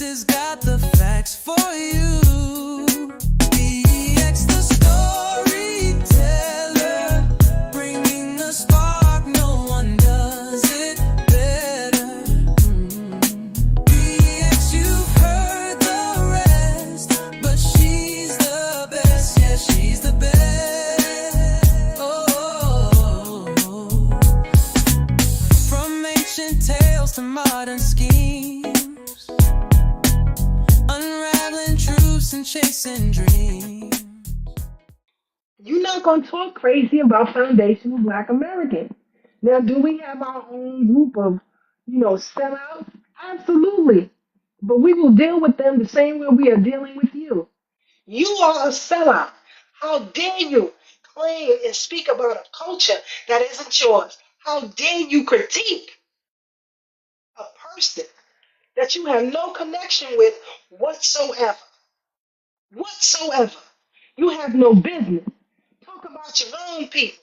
has got the facts for you. EX the storyteller, bringing the spark. No one does it better. EX, you've heard the rest, but she's the best. Yeah, she's the best. Oh, from ancient tales to modern schemes, unraveling truths and chasing dreams. You're not going to talk crazy about foundational Black Americans. Now, do we have our own group of, sellouts? Absolutely. But we will deal with them the same way we are dealing with you. You are a sellout. How dare you claim and speak about a culture that isn't yours? How dare you critique a person that you have no connection with whatsoever? Whatsoever. You have no business. Talk about your own people.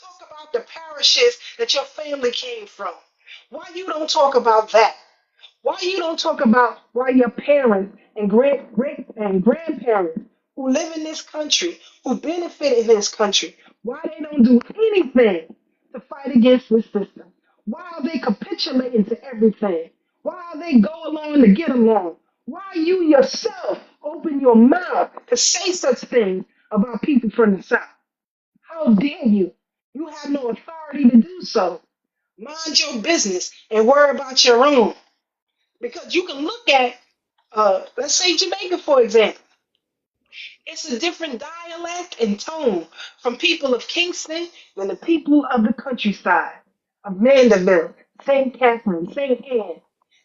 Talk about the parishes that your family came from. Why you don't talk about that? Why you don't talk about why your parents and great and grandparents who live in this country, who benefit in this country, why they don't do anything to fight against this system? Why are they capitulating to everything? Why are they go along to get along? Why you yourself open your mouth to say such things about people from the South? How dare you? You have no authority to do so. Mind your business and worry about your own. Because you can look at, let's say Jamaica, for example. It's a different dialect and tone from people of Kingston than the people of the countryside, of Mandeville, St. Catherine, St. Anne.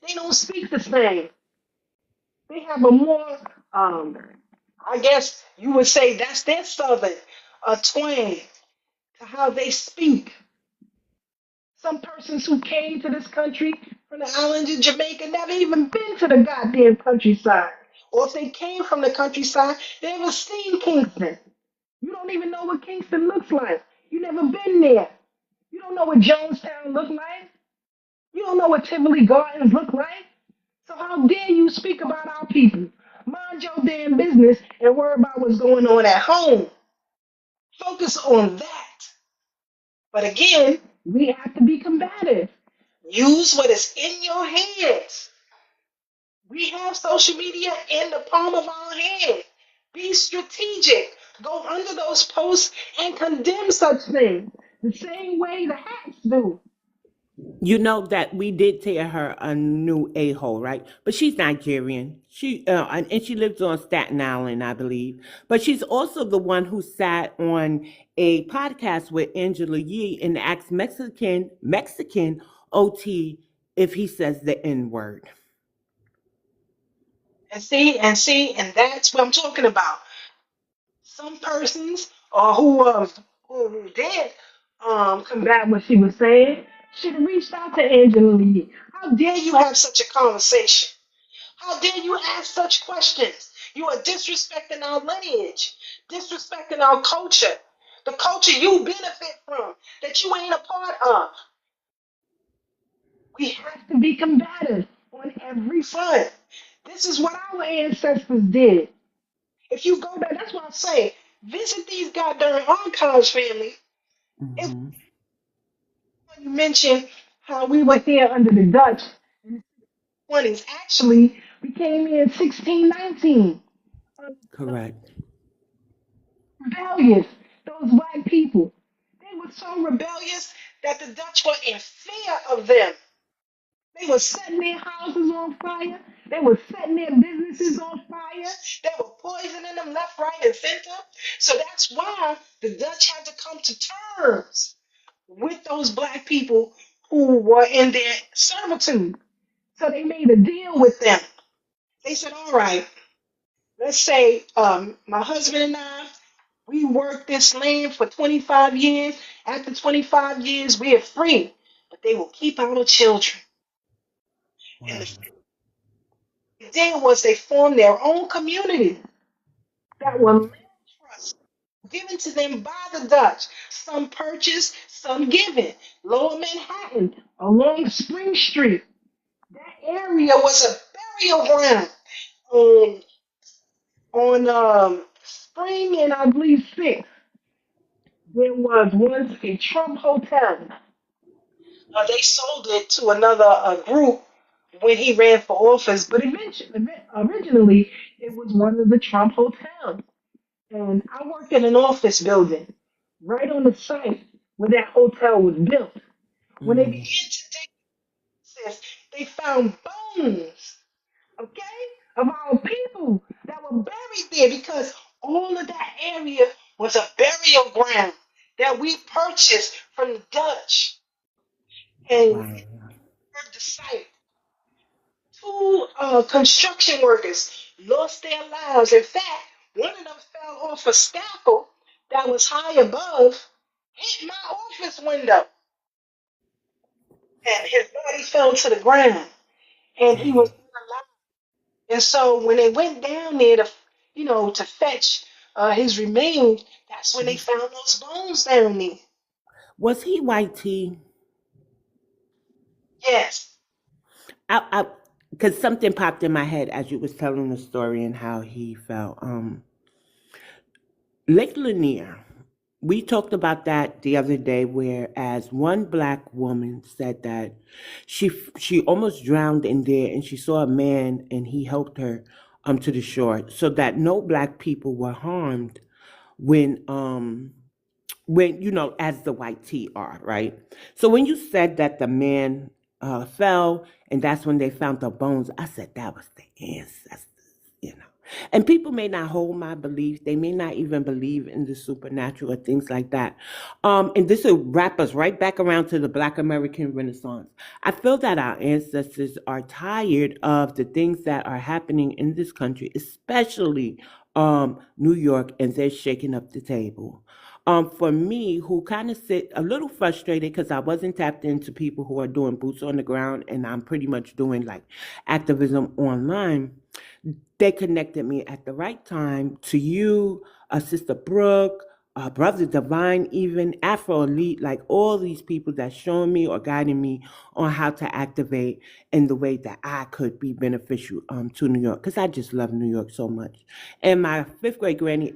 They don't speak the same. They have a more, I guess you would say that's their southern twang to how they speak. Some persons who came to this country from the island of Jamaica never even been to the goddamn countryside. Or if they came from the countryside, they never seen Kingston. You don't even know what Kingston looks like. You never been there. You don't know what Jonestown look like. You don't know what Tivoli Gardens look like. So how dare you speak about our people? Mind your damn business and worry about what's going on at home. Focus on that. But again, we have to be combative. Use what is in your hands. We have social media in the palm of our hand. Be strategic. Go under those posts and condemn such things the same way the hacks do. You know that we did tear her a new a-hole, right? But she's Nigerian. And she lives on Staten Island, I believe. But she's also the one who sat on a podcast with Angela Yee and asked Mexican OT if he says the N-word. And and that's what I'm talking about. Some persons who did combat what she was saying should have reached out to Angela Lee. How dare you have such a conversation? How dare you ask such questions? You are disrespecting our lineage, disrespecting our culture, the culture you benefit from, that you ain't a part of. We have to be combative on every front. This is what our ancestors did. If you go back, that's what I'm saying. Visit these goddamn archives, family. If Mm-hmm. you mentioned how we were here under the Dutch in the 20s, actually, we came in 1619. Correct. Rebellious, those black people. They were so rebellious that the Dutch were in fear of them. They were setting their houses on fire. They were setting their businesses on fire. They were poisoning them left, right, and center. So that's why the Dutch had to come to terms with those black people who were in their servitude. So they made a deal with them. They said, all right, let's say my husband and I, we worked this land for 25 years. After 25 years, we are free. But they will keep our children. And Wow. the thing was they formed their own community that were land trusts given to them by the Dutch. Some purchased, some given. Lower Manhattan, along Spring Street. That area was a burial ground on spring and I believe 6th. There was once a Trump hotel. They sold it to another group when he ran for office, but originally it was one of the Trump hotels. And I worked in an office building right on the site where that hotel was built. When they began Mm, to dig this, they found bones, okay, of our people that were buried there because all of that area was a burial ground that we purchased from the Dutch. And wow. at the site, two construction workers lost their lives. In fact, one of them fell off a scaffold that was high above, hit my office window, and his body fell to the ground. And he was Dang. alive. And so when they went down there to, to fetch his remains, that's when they found those bones down there. Was he white tea? Yes. Because something popped in my head as you was telling the story and how he felt. Lake Lanier. We talked about that the other day, whereas one black woman said that she almost drowned in there, and she saw a man, and he helped her to the shore, so that no black people were harmed when as the white tea are, right? So when you said that the man fell and that's when they found the bones, I said that was the ancestors, you know. And people may not hold my belief. They may not even believe in the supernatural or things like that. And this will wrap us right back around to the Black American Renaissance. I feel that our ancestors are tired of the things that are happening in this country, especially New York, and they're shaking up the table. For me, who kind of sit a little frustrated because I wasn't tapped into people who are doing boots on the ground, and I'm pretty much doing like activism online. They connected me at the right time to you, Sister Brooke, Brother Divine, even Afro Elite, like all these people that showing me or guiding me on how to activate in the way that I could be beneficial to New York, because I just love New York so much. And my fifth grade granny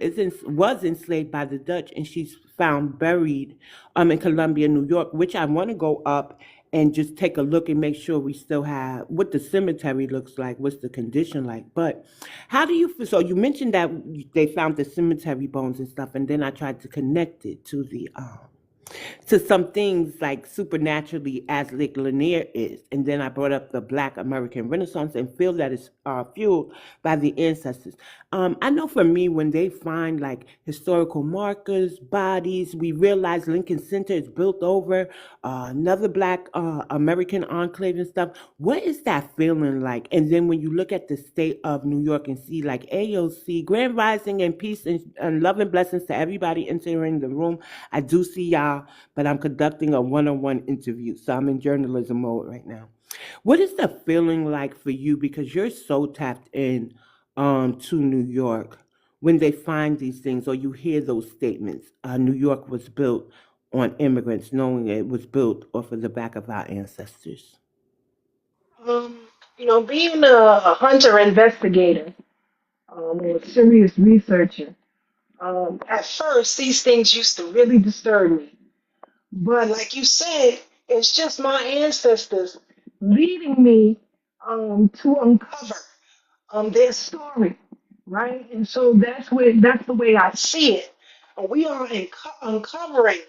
was enslaved by the Dutch, and she's found buried in Columbia, New York, which I want to go up and just take a look and make sure we still have what the cemetery looks like, what's the condition like. But how do you feel? So you mentioned that they found the cemetery bones and stuff, and then I tried to connect it to some things like supernaturally as Lake Lanier is. And then I brought up the Black American Renaissance and feel that it's fueled by the ancestors. I know for me, when they find like historical markers, bodies, we realize Lincoln Center is built over another Black American enclave and stuff. What is that feeling like? And then when you look at the state of New York and see like AOC, Grand Rising and peace and love and blessings to everybody entering the room. I do see y'all, but I'm conducting a one-on-one interview, so I'm in journalism mode right now. What is the feeling like for you, because you're so tapped in to New York, when they find these things or you hear those statements? New York was built on immigrants, knowing it was built off of the back of our ancestors. Um, being a hunter investigator or a serious researcher, at first these things used to really disturb me. But like you said, it's just my ancestors leading me to uncover their story, right? And so that's the way I see it. We are uncovering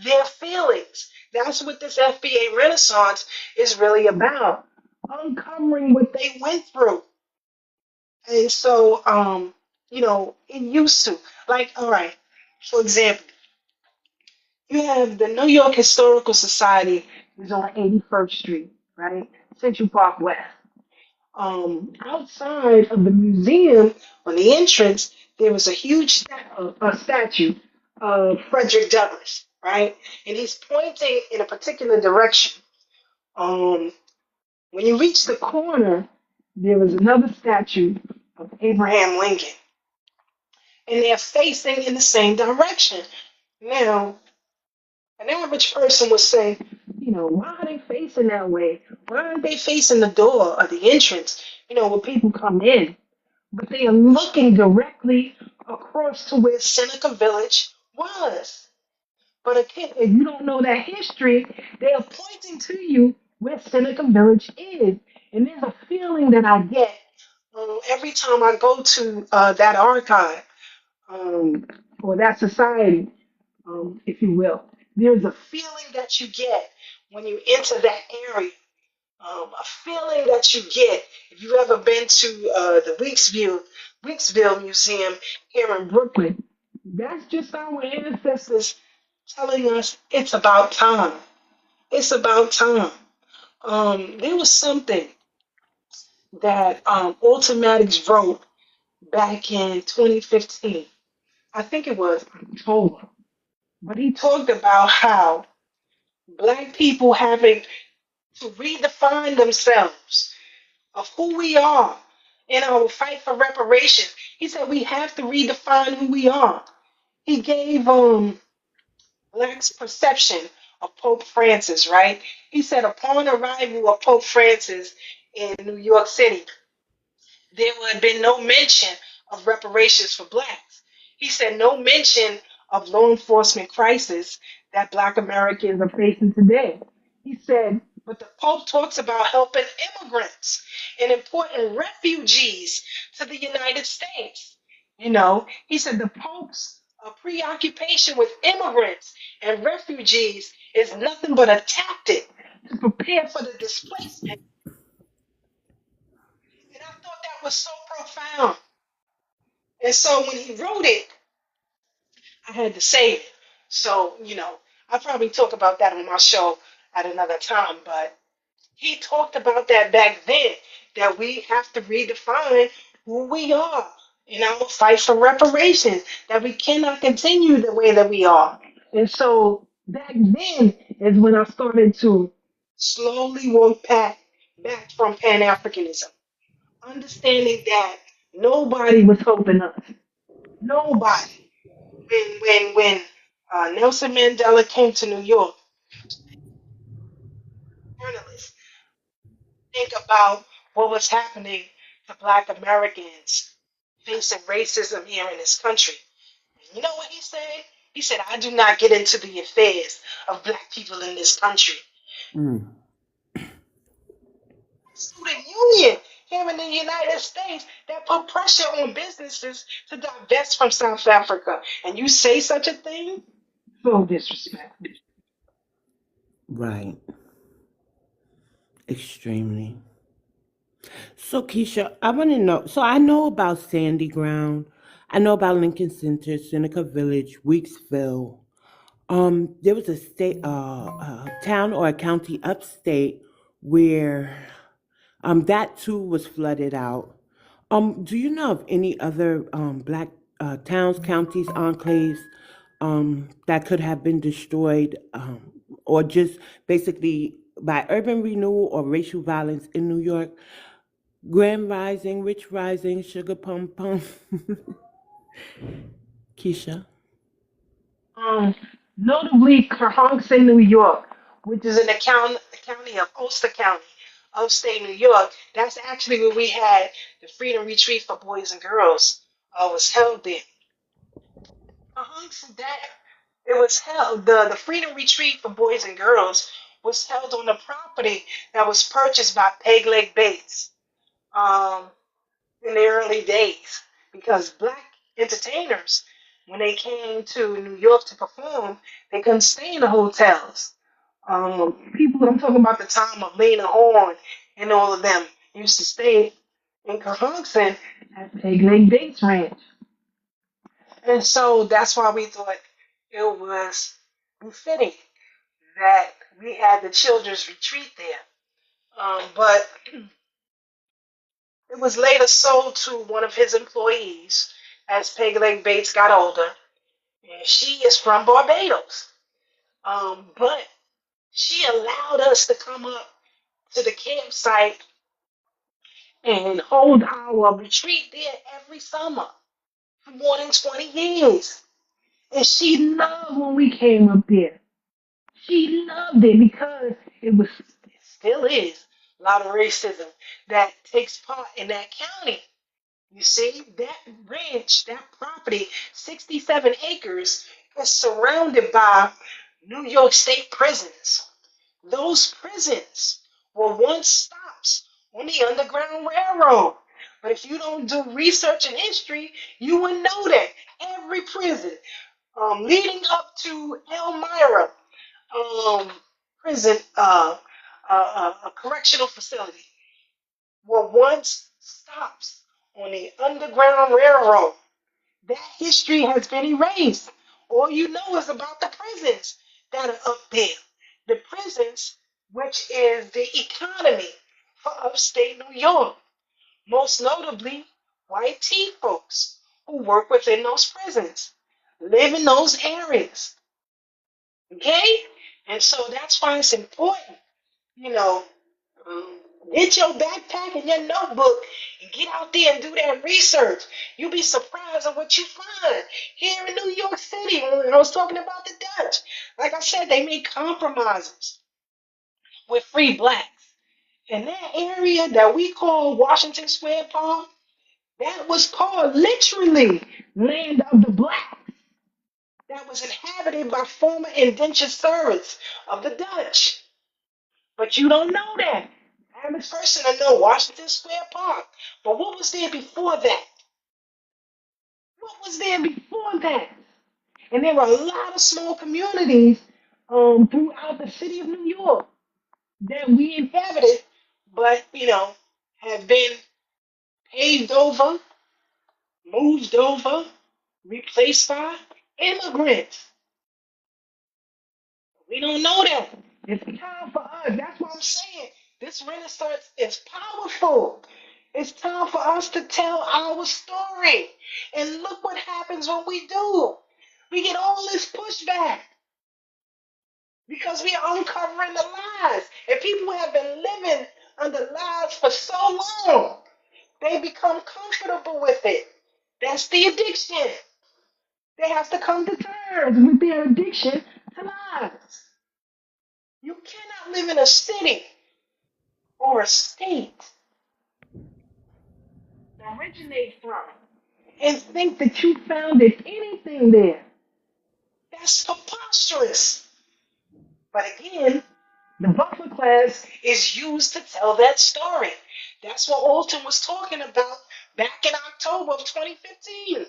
their feelings. That's what this FBA Renaissance is really about. Uncovering what they went through. And so, it used to. Like, all right, for example, you have the New York Historical Society is on 81st Street, right? Central Park West. Outside of the museum, on the entrance, there was a huge a statue of Frederick Douglass, right? And he's pointing in a particular direction. Um, when you reach the corner, there was another statue of Abraham Lincoln, and they're facing in the same direction. Now, an average person would say, why are they facing that way? Why aren't they facing the door or the entrance? where people come in, but they are looking directly across to where Seneca Village was. But again, if you don't know that history, they are pointing to you where Seneca Village is. And there's a feeling that I get every time I go to that archive or that society, if you will. There's a feeling that you get when you enter that area. A feeling that you get if you've ever been to the Weeksville Museum here in Brooklyn. That's just our ancestors telling us it's about time. It's about time. There was something that Automatics wrote back in 2015. I think it was October. But he talked about how black people having to redefine themselves of who we are in our fight for reparations. He said we have to redefine who we are. He gave Black's perception of Pope Francis, right? He said upon arrival of Pope Francis in New York City, there would have been no mention of reparations for blacks. He said no mention of law enforcement crisis that black Americans are facing today. He said, but the Pope talks about helping immigrants and importing refugees to the United States. He said the Pope's preoccupation with immigrants and refugees is nothing but a tactic to prepare for the displacement. And I thought that was so profound. And so when he wrote it, I had to say it. So, I'll probably talk about that on my show at another time. But he talked about that back then, that we have to redefine who we are in our fight for reparations, that we cannot continue the way that we are. And so back then is when I started to slowly walk back from Pan Africanism, understanding that nobody was helping us. Nobody. When Nelson Mandela came to New York, journalists think about what was happening to Black Americans facing racism here in this country. And you know what he said? He said, I do not get into the affairs of Black people in this country. Mm. Student union here in the United States that put pressure on businesses to divest from South Africa. And you say such a thing? So disrespectful. Right. Extremely. So, Keisha, I want to know. So, I know about Sandy Ground. I know about Lincoln Center, Seneca Village, Weeksville. There was a town or a county upstate where that too was flooded out. Do you know of any other black towns, counties, enclaves that could have been destroyed, or just basically by urban renewal or racial violence in New York? Grand Rising, Rich Rising, Sugar Pum Pum. Keisha. Um, Notably Kerhonkson, New York, which is in the county of Ulster County, upstate New York. That's actually where we had the Freedom Retreat for Boys and Girls. Was held there. Kerhonkson, that it was held. The Freedom Retreat for Boys and Girls was held on the property that was purchased by Peg Leg Bates. Um, in the early days, because black entertainers, when they came to New York to perform, they couldn't stay in the hotels. People, I'm talking about the time of Lena Horne and all of them, used to stay in Kerhonkson at Peg Leg Bates Ranch. And so that's why we thought it was befitting that we had the children's retreat there. But it was later sold to one of his employees as Peg Leg Bates got older. And she is from Barbados. But she allowed us to come up to the campsite and hold our retreat there every summer for more than 20 years. And she loved when we came up there. She loved it because it still is A lot of racism that takes part in that county. You see, that ranch, that property, 67 acres, is surrounded by New York State prisons. Those prisons were once stops on the Underground Railroad. But if you don't do research and history, you would know that every prison leading up to Elmira prison, a correctional facility, were once stops on the Underground Railroad. That history has been erased. All you know is about the prisons that are up there. The prisons, which is the economy for upstate New York, most notably white tea folks who work within those prisons, live in those areas. Okay? And so that's why it's important, you know, um, get your backpack and your notebook and get out there and do that research. You'll be surprised at what you find here in New York City. When I was talking about the Dutch, like I said, they made compromises with free blacks. And that area that we call Washington Square Park, that was called literally land of the blacks. That was inhabited by former indentured servants of the Dutch. But you don't know that. Average person I know Washington Square Park. But what was there before that? What was there before that? And there were a lot of small communities throughout the city of New York that we inhabited, but have been paved over, moved over, replaced by immigrants. We don't know that. It's time for us. That's what I'm saying. This Renaissance is powerful. It's time for us to tell our story. And look what happens when we do. We get all this pushback because we are uncovering the lies. And people have been living under lies for so long, they become comfortable with it. That's the addiction. They have to come to terms with their addiction to lies. You cannot live in a city or a state to originate from and think that you founded anything there. That's preposterous. But again, the buffer class is used to tell that story. That's what Alton was talking about back in October of 2015.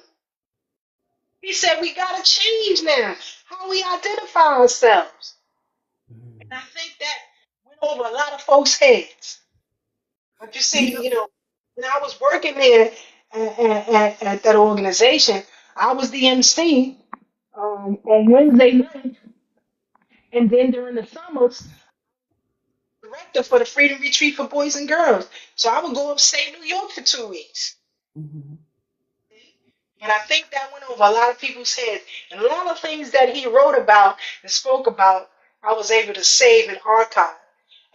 He said we got to change now how we identify ourselves. And I think that went over a lot of folks' heads. But you You see, know, when I was working there at that organization, I was the MC on Wednesday night, and then during the summers, director for the Freedom Retreat for Boys and Girls. So I would go upstate New York for 2 weeks. mhm. And I think that went over a lot of people's heads. And a lot of things that he wrote about and spoke about, I was able to save and archive.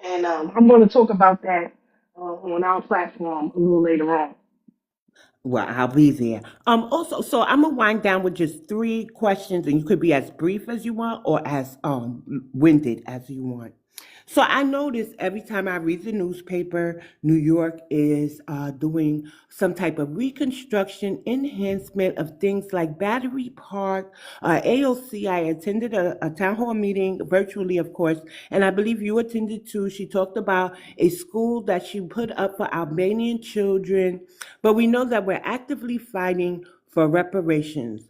And I'm going to talk about that on our platform a little later on. Well, I'll be there. Also, so I'm gonna wind down with just three questions, and you could be as brief as you want or as winded as you want. So I notice every time I read the newspaper, New York is doing some type of reconstruction, enhancement of things like Battery Park, AOC. I attended a town hall meeting virtually, of course, and I believe you attended too. She talked about a school that she put up for Albanian children, but we know that we're actively fighting for reparations.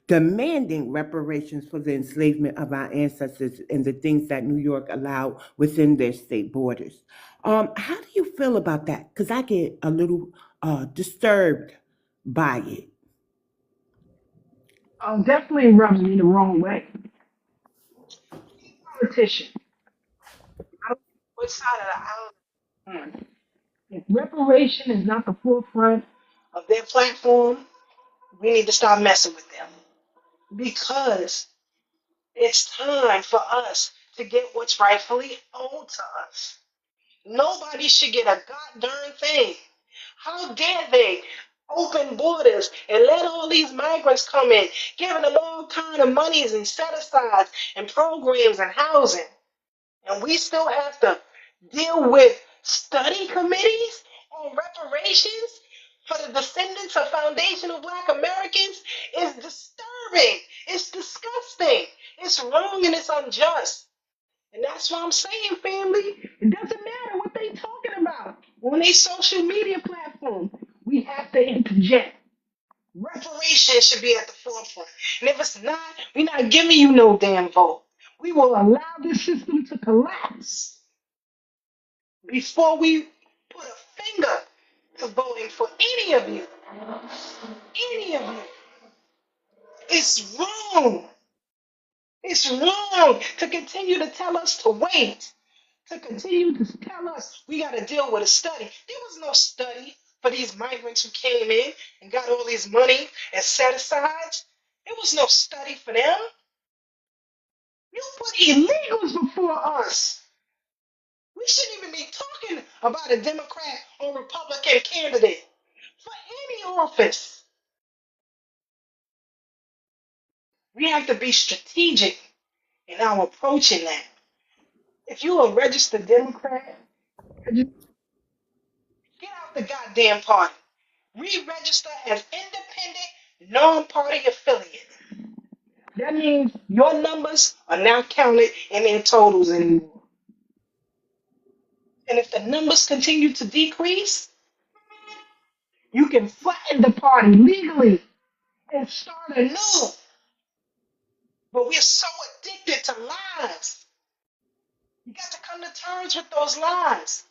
Demanding reparations for the enslavement of our ancestors and the things that New York allowed within their state borders. How do you feel about that? Because I get a little disturbed by it. Definitely rubs me the wrong way. Politician. I don't know what side of the aisle. If reparation is not the forefront of their platform, we need to stop messing with them because it's time for us to get what's rightfully owed to us. Nobody should get a god darn thing. How dare they open borders and let all these migrants come in, giving them all kind of monies and set asides and programs and housing. And we still have to deal with study committees on reparations for the descendants of foundational Black Americans is disturbing. It's disgusting. It's wrong and it's unjust. And that's what I'm saying, family. It doesn't matter what they talking about on a social media platform. We have to interject. Reparations should be at the forefront. And if it's not, we're not giving you no damn vote. We will allow this system to collapse before we put a finger to voting for any of you. Any of you. It's wrong. It's wrong to continue to tell us to wait, to continue to tell us we got to deal with a study. There was no study for these migrants who came in and got all this money and set aside. There was no study for them. You put illegals before us. We shouldn't even be talking about a Democrat or Republican candidate for any office. We have to be strategic in our approach in that. If you're a registered Democrat, get out the goddamn party. Re-register as independent, non-party affiliate. That means your numbers are not counted in their totals anymore. And if the numbers continue to decrease, you can flatten the party legally and start anew. But we're so addicted to lies. You got to come to terms with those lies.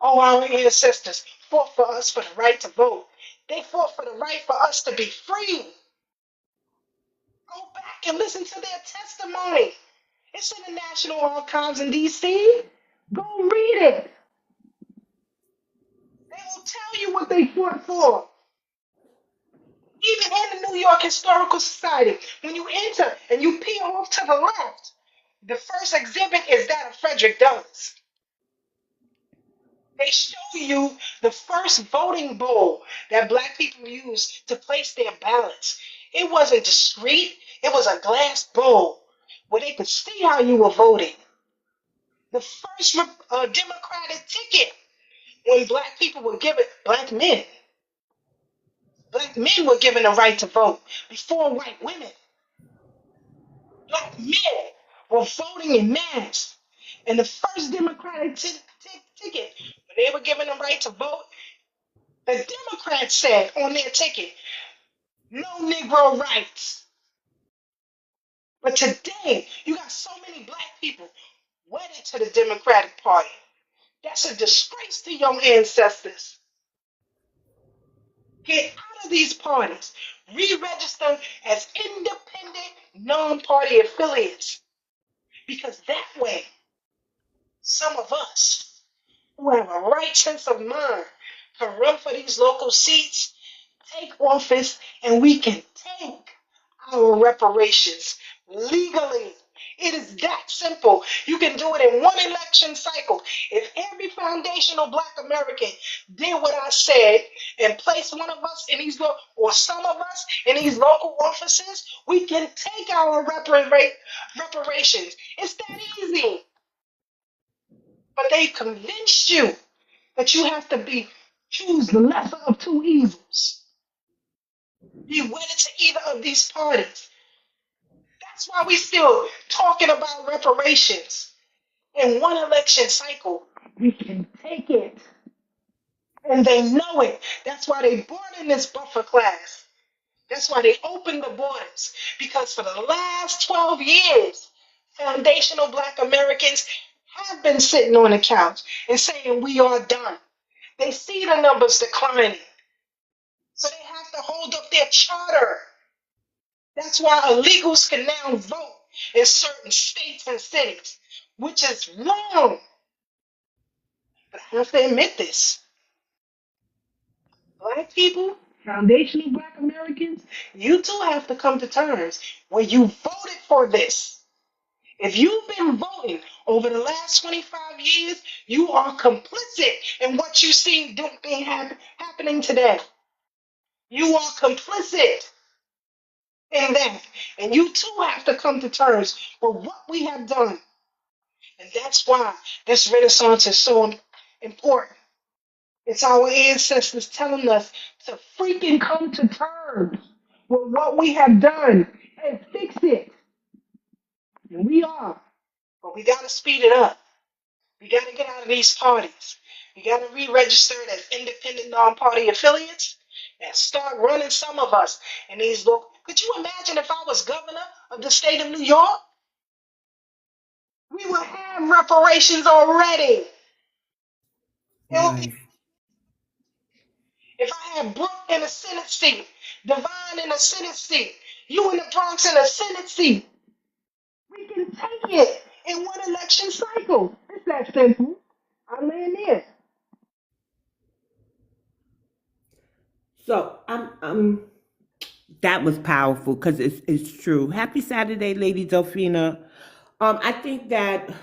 Oh, our ancestors fought for us for the right to vote. They fought for the right for us to be free. Go back and listen to their testimony. It's in the National Archives in D.C. Go read it. They will tell you what they fought for. Even in the New York Historical Society, when you enter and you peel off to the left, the first exhibit is that of Frederick Douglass. They show you the first voting bowl that Black people used to place their ballots. It wasn't discreet, it was a glass bowl where they could see how you were voting. The first Democratic ticket when Black people were given, Black men were given the right to vote before white women. Black men were voting in mass. And the first Democratic ticket, when they were given the right to vote, the Democrats said on their ticket, no Negro rights. But today, you got so many Black people wedded to the Democratic Party. That's a disgrace to your ancestors. Get out of these parties. Re-register as independent, non-party affiliates. Because that way, some of us who have a right sense of mind can run for these local seats, take office, and we can take our reparations legally. It is that simple. You can do it in one election cycle. If every foundational Black American did what I said and placed one of us in these or some of us in these local offices, we can take our reparations. It's that easy. But they convinced you that you have to choose the lesser of two evils. Be wedded to either of these parties. That's why we still talking about reparations. In one election cycle, we can take it. And they know it. That's why they brought in this buffer class. That's why they opened the borders. Because for the last 12 years, foundational Black Americans have been sitting on the couch and saying we are done. They see the numbers declining. So they have to hold up their charter. That's why illegals can now vote in certain states and cities, which is wrong. But I have to admit this. Black people, foundational Black Americans, you too have to come to terms where you voted for this. If you've been voting over the last 25 years, you are complicit in what you see happening today. You are complicit in that. And you too have to come to terms with what we have done. And that's why this Renaissance is so important. It's our ancestors telling us to freaking come to terms with what we have done and fix it. And we are. But we got to speed it up. We got to get out of these parties. We got to re-register as independent non-party affiliates and start running some of us in these local. Could you imagine if I was governor of the state of New York? We would have reparations already. It would be, Right. if I had Brooke in a Senate seat, Divine in a Senate seat, you in the Bronx in a Senate seat, we can take it in one election cycle. It's that simple. I land there. So that was powerful because it's true. Happy Saturday, Lady Delphina. I think that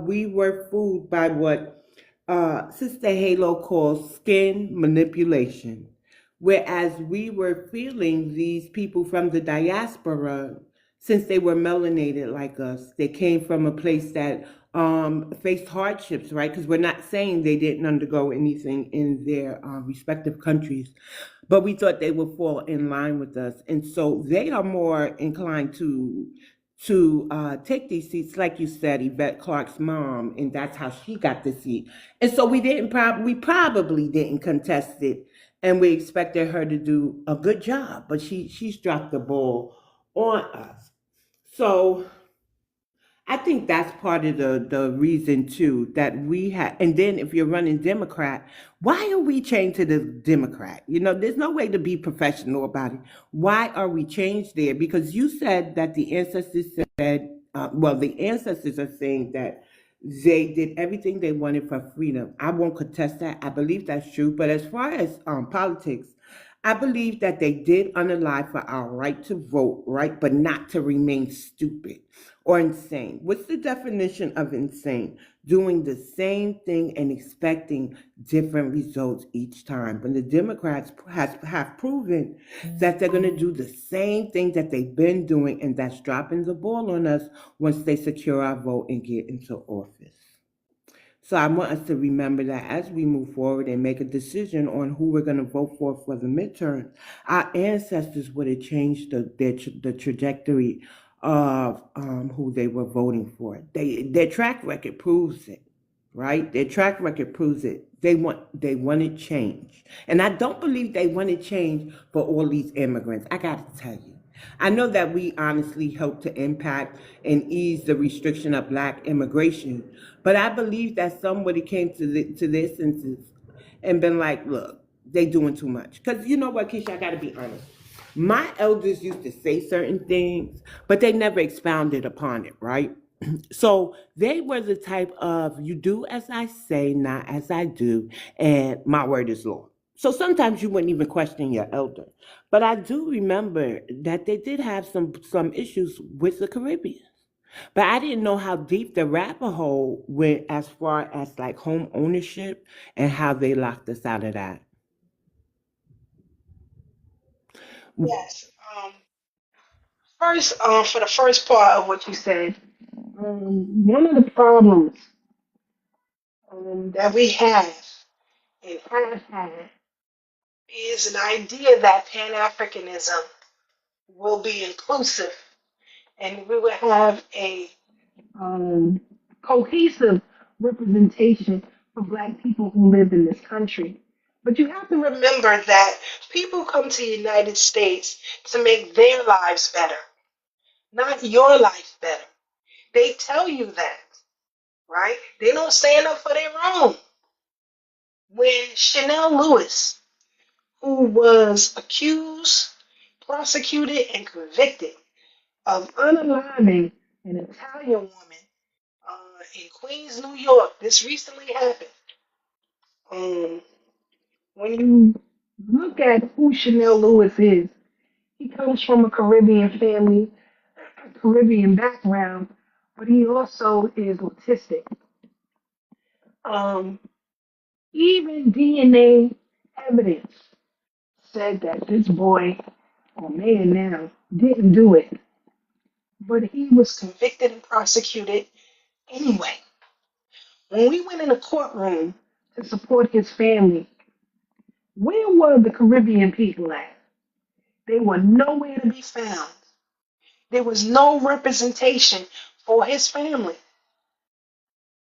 we were fooled by what Sister Halo calls skin manipulation, whereas we were feeling these people from the diaspora, since they were melanated like us, they came from a place that faced hardships, right? Because we're not saying they didn't undergo anything in their respective countries, but we thought they would fall in line with us, and so they are more inclined to take these seats, like you said, Yvette Clark's mom, and that's how she got the seat. And so we probably didn't contest it, and we expected her to do a good job, but she's dropped the ball on us. So I think that's part of the reason too that we have. And then if you're running Democrat, why are we chained to the Democrat? You know, there's no way to be professional about it. Why are we changed there? Because you said that the ancestors said, well, the ancestors are saying that they did everything they wanted for freedom. I won't contest that. I believe that's true. But as far as politics, I believe that they did unalive for our right to vote, right, but not to remain stupid or insane. What's the definition of insane? Doing the same thing and expecting different results each time. But the Democrats have proven that they're going to do the same thing that they've been doing, and that's dropping the ball on us once they secure our vote and get into office. So I want us to remember that as we move forward and make a decision on who we're going to vote for the midterm, our ancestors would have changed the trajectory of who they were voting for. Their track record proves it, right? Their track record proves it. They wanted change, and I don't believe they wanted change for all these immigrants. I got to tell you. I know that we honestly help to impact and ease the restriction of Black immigration, but I believe that somebody came to their senses and been like, look, they doing too much. Because you know what, Keisha, I got to be honest. My elders used to say certain things, but they never expounded upon it, right? So they were the type of you do as I say, not as I do, and my word is law. So sometimes you wouldn't even question your elder. But I do remember that they did have some issues with the Caribbean. But I didn't know how deep the rabbit hole went as far as like home ownership and how they locked us out of that. Yes. First, for the first part of what you said, one of the problems that we have and have had is an idea that Pan Africanism will be inclusive and we will have a um, cohesive representation for Black people who live in this country. But you have to remember that people come to the United States to make their lives better, not your life better. They tell you that, right? They don't stand up for their own. When Chanel Lewis, who was accused, prosecuted, and convicted of unaliving an Italian woman in Queens, New York, this recently happened. Um, when you look at who Chanel Lewis is, he comes from a Caribbean family, a Caribbean background, but he also is autistic. Um, Even DNA evidence said that this boy, or man now, didn't do it, but he was convicted and prosecuted anyway. When we went in the courtroom to support his family. Where were the Caribbean people at? They were nowhere to be found. There was no representation for his family.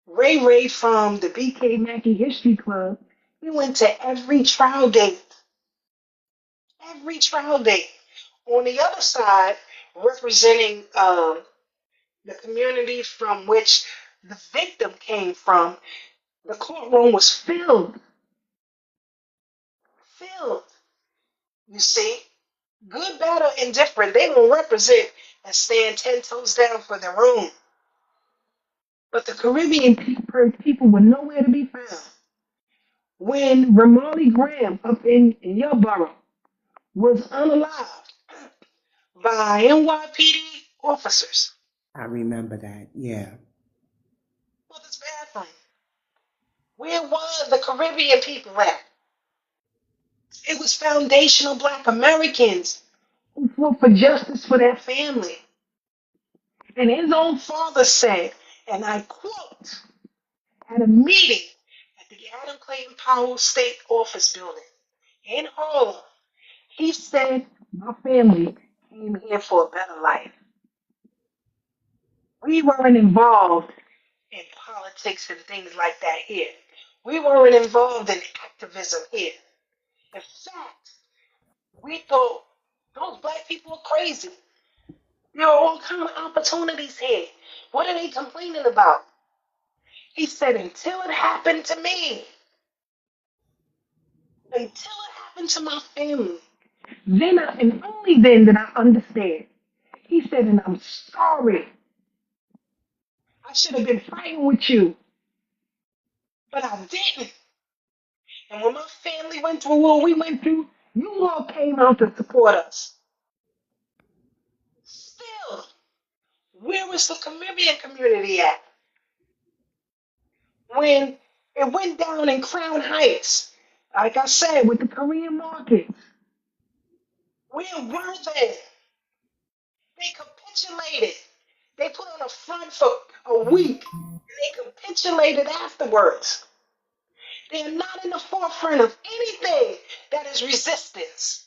Ray from the BK Mackey History Club, he went to every trial date. Every trial date. On the other side, representing the community from which the victim came from, the courtroom was filled. Filled. You see? Good, bad, or indifferent, they will represent and stand 10 toes down for their own. But the Caribbean people were nowhere to be found. When Ramarley Graham up in your borough was unalived by NYPD officers. I remember that. Yeah. Well, this bathroom. Where were the Caribbean people at? It was foundational Black Americans who fought for justice for their family. And his own father said, and I quote, at a meeting at the Adam Clayton Powell State Office Building in Harlem, he said, my family came here for a better life. We weren't involved in politics and things like that here. We weren't involved in activism here. In fact, we thought those black people are crazy. There are all kinds of opportunities here. What are they complaining about? He said, until it happened to me, until it happened to my family, then and only then did I understand. He said, and I'm sorry. I should have been fighting with you, but I didn't. And when my family went through what we went through, you all came out to support us. Still, where was the Caribbean community at? When it went down in Crown Heights, like I said, with the Korean markets, where were they? They capitulated. They put on a front for a week, and they capitulated afterwards. They're not in the forefront of anything that is resistance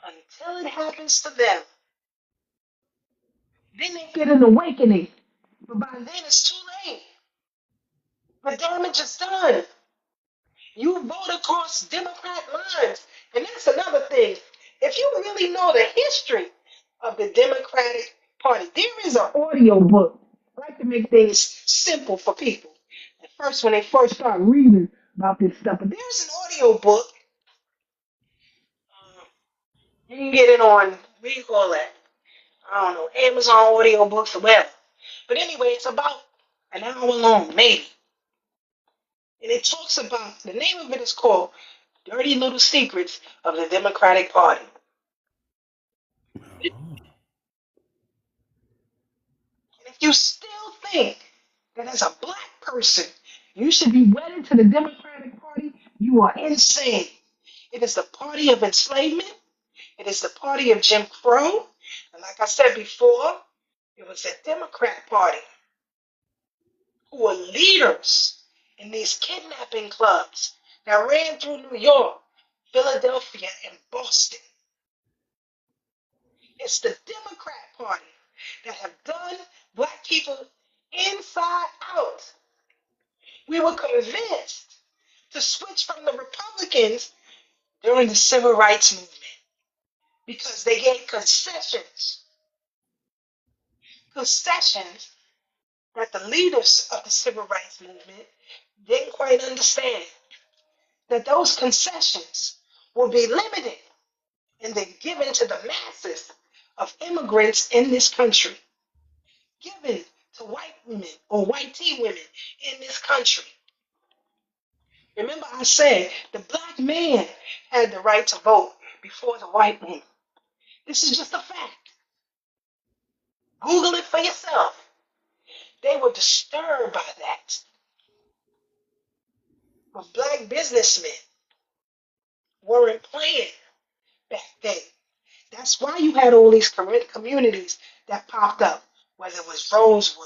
until it happens to them. Then they get an awakening, but by then it's too late. The damage is done. You vote across Democrat lines, and that's another thing. If you really know the history of the Democratic Party, there is an audio book. I like to make things simple for people. At first, when they first start reading about this stuff, but there's an audio book. You can get it on, what do you call that? I don't know, Amazon audio books or whatever. But anyway, it's about an hour long, maybe. And it talks about, the name of it is called Dirty Little Secrets of the Democratic Party. Oh. And if you still think that as a black person, you should be wedded to the Democratic Party, you are insane. It is the party of enslavement. It is the party of Jim Crow. And like I said before, it was a Democrat Party who were leaders in these kidnapping clubs that ran through New York, Philadelphia, and Boston. It's the Democrat Party that have done black people inside out. We were convinced to switch from the Republicans during the Civil Rights Movement because they gave concessions. Concessions that the leaders of the Civil Rights Movement didn't quite understand. That those concessions will be limited and then given to the masses of immigrants in this country, given to white women or white tea women in this country. Remember, I said the black man had the right to vote before the white woman. This is just a fact. Google it for yourself. They were disturbed by that. But black businessmen weren't playing back then. That's why you had all these communities that popped up, whether it was Rosewood,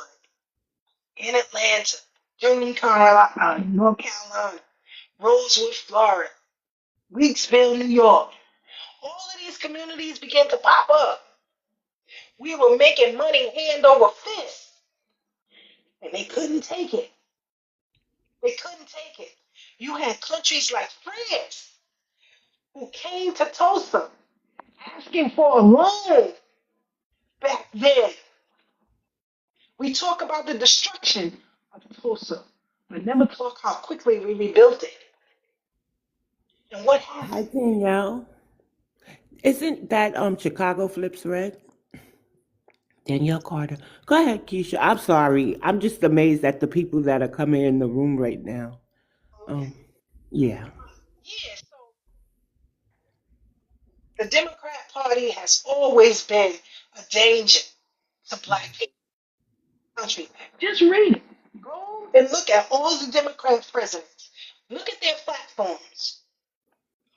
in Atlanta, North Carolina, Rosewood, Florida, Weeksville, New York. All of these communities began to pop up. We were making money hand over fist, and they couldn't take it. They couldn't take it. You had countries like France who came to Tulsa asking for a loan back then. We talk about the destruction of Tulsa, but never talk how quickly we rebuilt it. And what Hi, happened? Danielle. Isn't that Chicago Flips Red? Danielle Carter. Go ahead, Keisha. I'm sorry. I'm just amazed at the people that are coming in the room right now. Okay. Um, yeah. Yeah, so the Democrat Party has always been a danger to black people in the country. Just read it. Go and look at all the Democrat presidents. Look at their platforms.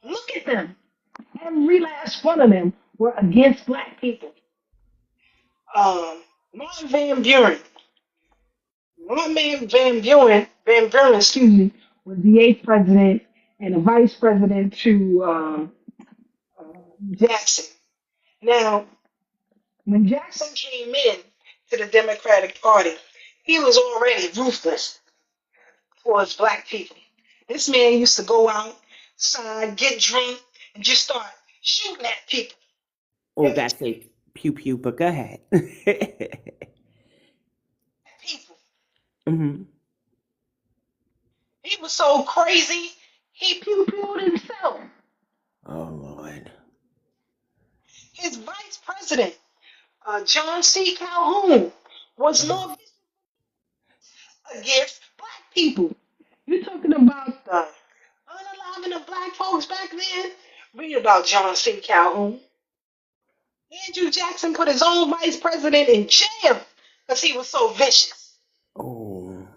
Look at them. Every last one of them were against black people. Martin Van Buren. Van Buren, excuse me, was the eighth president and the vice president to uh, Jackson. Now, when Jackson came in to the Democratic Party, he was already ruthless towards black people. This man used to go outside, get drunk, and just start shooting at people. Oh, It was that's a pew pew, but go ahead. people. hmm He was so crazy, he pew pewed himself. Oh, Lord. His vice president, John C. Calhoun, was Uh, more against black people. You're talking about the unaliving of black folks back then? Read about John C. Calhoun. Andrew Jackson put his own vice president in jail because he was so vicious. oh.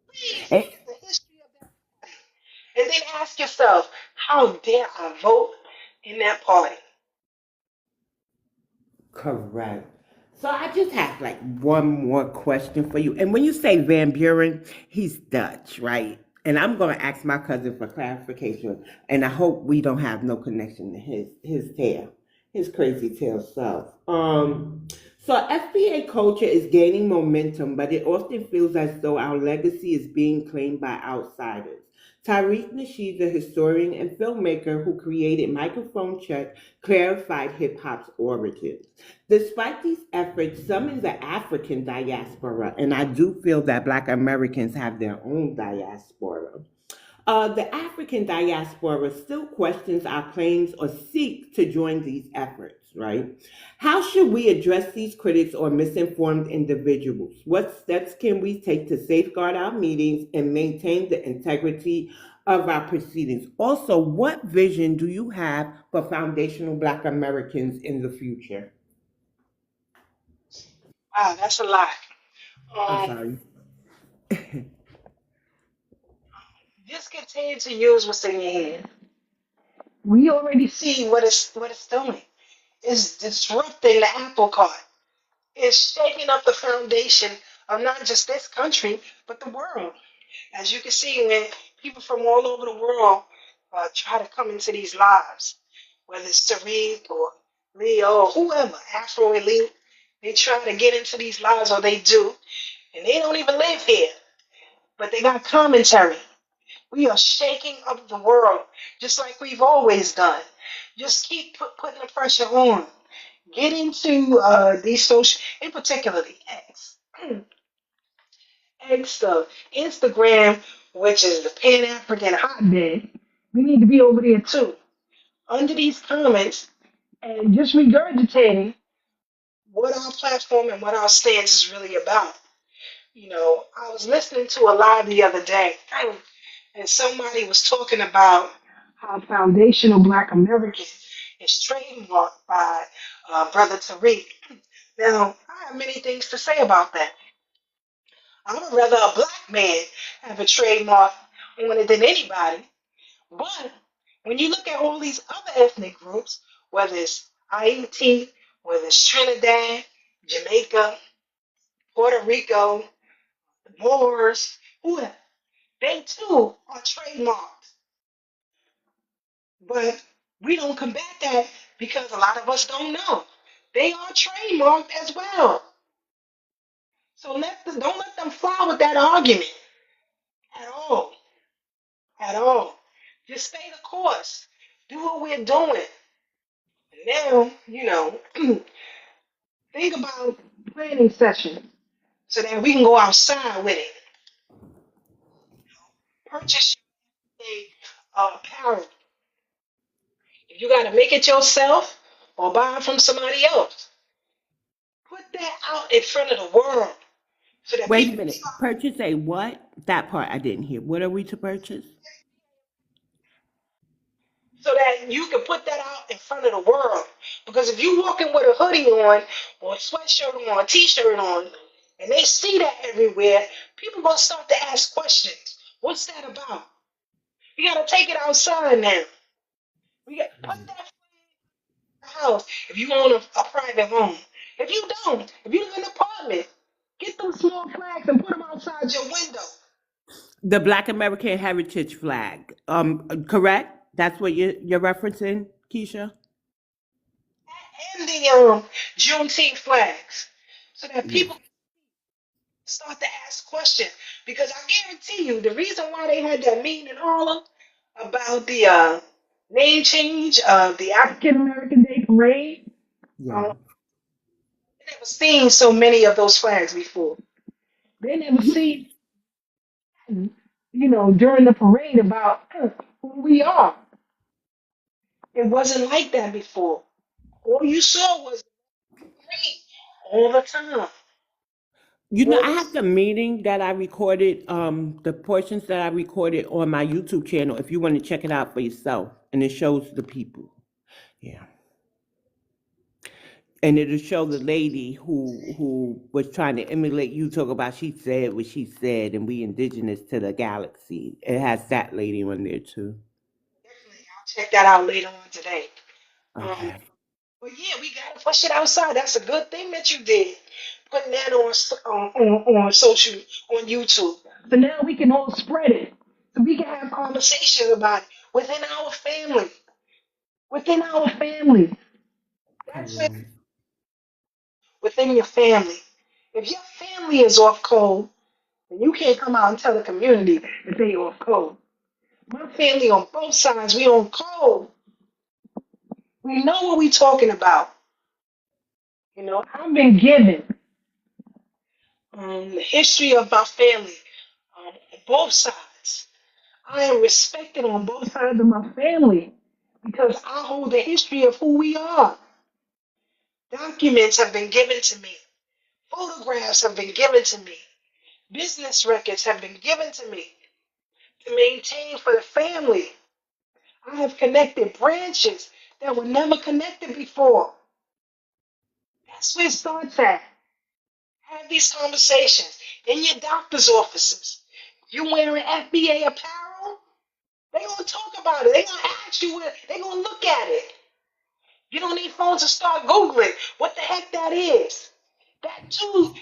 Please look Eh, at the history of that party and then ask yourself, how dare I vote in that party? Correct. So I just have like one more question for you. And when you say Van Buren, he's Dutch, right? And I'm gonna ask my cousin for clarification. And I hope we don't have no connection to his tail, his crazy tail self. So FBA culture is gaining momentum, but it often feels as though our legacy is being claimed by outsiders. Tariq Nasheed, the historian and filmmaker who created Microphone Check, clarified hip hop's origins. Despite these efforts, some in the African diaspora, and I do feel that Black Americans have their own diaspora, the African diaspora still questions our claims or seeks to join these efforts, right? How should we address these critics or misinformed individuals? What steps can we take to safeguard our meetings and maintain the integrity of our proceedings? Also, what vision do you have for foundational Black Americans in the future? Wow, that's a lot. I'm Um, sorry. just continue to use what's in your hand. We already see what it's doing. It's disrupting the apple cart. It's shaking up the foundation of not just this country, but the world. As you can see, when people from all over the world try to come into these lives, whether it's Tariq or Leo or whoever, Afro Elite, they try to get into these lives, or they do, and they don't even live here, but they got commentary. We are shaking up the world just like we've always done. Just keep putting the pressure on. Get into these social, in particular the X, X stuff, Instagram, which is the Pan African hotbed. We need to be over there too, under these comments, and just regurgitating what our platform and what our stance is really about. I was listening to a live the other day, and somebody was talking about how foundational Black American is trademarked by Brother Tariq. Now, I have many things to say about that. I would rather a black man have a trademark on it than anybody. But when you look at all these other ethnic groups, whether it's Haiti, whether it's Trinidad, Jamaica, Puerto Rico, Moors, whoever. They too are trademarked. But we don't combat that because a lot of us don't know. They are trademarked as well. So don't let them fly with that argument at all. At all. Just stay the course. Do what we're doing. And now, think about planning sessions so that we can go outside with it. Purchase apparel. If you got to make it yourself or buy it from somebody else, put that out in front of the world so that Wait a people, minute. Purchase a what? That part I didn't hear. What are we to purchase? so that you can put that out in front of the world. Because if you walking with a hoodie on or a sweatshirt on, a t-shirt on, and they see that everywhere, people gonna start to ask questions. What's that about? You gotta take it outside now. We got put that in the house if you own a private home. If you don't, if you live in an apartment, get them small flags and put them outside your window. The Black American Heritage flag. Correct? That's what you're referencing, Keisha? And the Juneteenth flags, so that Yeah. people start to ask questions. Because I guarantee you, the reason why they had that meeting in Harlem about the name change of the African American Day Parade, Yeah. uh, they never seen so many of those flags before. They never seen, during the parade about who we are. It wasn't like that before. All you saw was parade all the time. All I the have the meeting that I recorded, the portions that I recorded on my YouTube channel if you want to check it out for yourself. And it shows the people. Yeah. And it'll show the lady who was trying to emulate you, talk about she said what she said and we indigenous to the galaxy. It has that lady on there too. definitely, I'll check that out later on today. Um, Okay. But yeah, we gotta push it outside. That's a good thing that you did, putting that on social, on YouTube. But now we can all spread it. So we can have conversations about it within our family. Within our family. That's it. Correct. Within your family. If your family is off code, then you can't come out and tell the community that they off code. My family on both sides, we on code. We know what we talking about. I've been given the history of my family on both sides. I am respected on both sides of my family because I hold the history of who we are. Documents have been given to me. Photographs have been given to me. Business records have been given to me to maintain for the family. I have connected branches that were never connected before. That's where it starts at. Have these conversations in your doctor's offices. You wearing FBA apparel? They gonna talk about it. They gonna ask you what. They gonna look at it. You don't need phones to start googling what the heck that is. That too,